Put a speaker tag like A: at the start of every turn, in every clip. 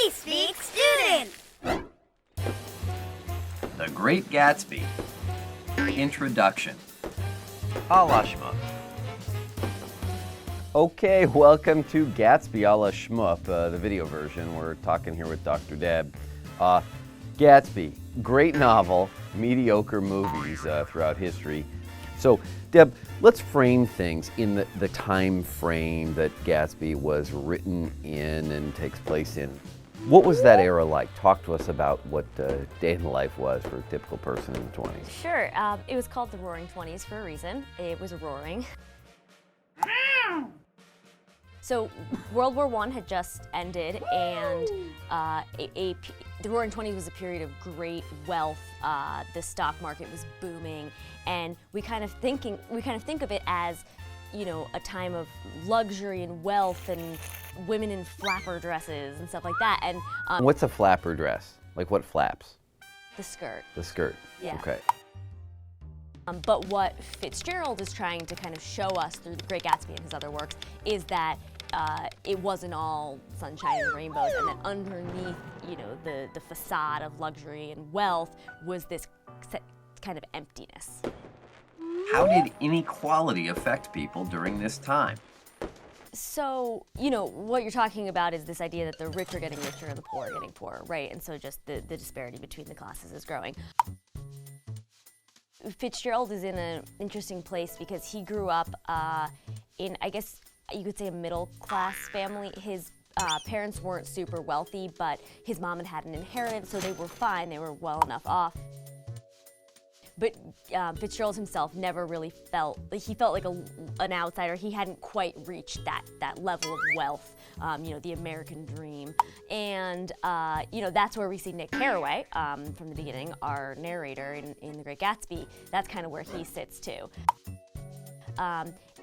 A: We speak student.
B: The Great Gatsby. Introduction. A la Shmup.
C: Okay, welcome to Gatsby a la Shmup, the video version. We're talking here with Dr. Deb. Gatsby, great novel, mediocre movies throughout history. So, Deb, let's frame things in the time frame that Gatsby was written in and takes place in. What was that era like? Talk to us about what day in the life was for a typical person in the 20s.
D: Sure. It was called the Roaring Twenties for a reason. It was roaring. So World War I had just ended, and the Roaring Twenties was a period of great wealth. The stock market was booming, and we kind of think of it as, you know, a time of luxury and wealth and women in flapper dresses and stuff like that. And
C: What's a flapper dress? Like what flaps?
D: the skirt.
C: The skirt.
D: Yeah.
C: Okay.
D: But what Fitzgerald is trying to kind of show us through The Great Gatsby and his other works is that it wasn't all sunshine and rainbows, and that underneath, you know, the facade of luxury and wealth was this kind of emptiness.
B: How did inequality affect people during this time?
D: So, you know, what you're talking about is this idea that the rich are getting richer and the poor are getting poorer, right? And so just the disparity between the classes is growing. Fitzgerald is in an interesting place because he grew up in, I guess you could say, a middle-class family. His parents weren't super wealthy, but his mom had an inheritance, so they were fine. They were well enough off. But Fitzgerald himself never really felt like an outsider. He hadn't quite reached that level of wealth, you know, the American dream. And, you know, that's where we see Nick Carraway from the beginning, our narrator in The Great Gatsby. That's kind of where he sits too.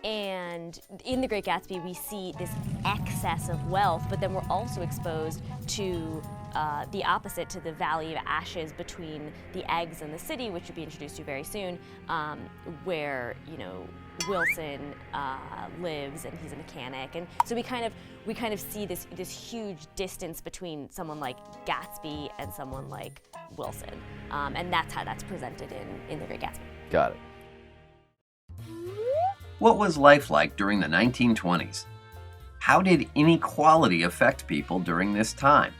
D: And in The Great Gatsby, we see this excess of wealth, but then we're also exposed to the opposite, to the Valley of Ashes between the eggs and the city, which will be introduced to very soon, where, you know, Wilson lives, and he's a mechanic, and so we kind of see this huge distance between someone like Gatsby and someone like Wilson, and that's how that's presented in The Great Gatsby.
C: Got it.
B: What was life like during the 1920s? How did inequality affect people during this time?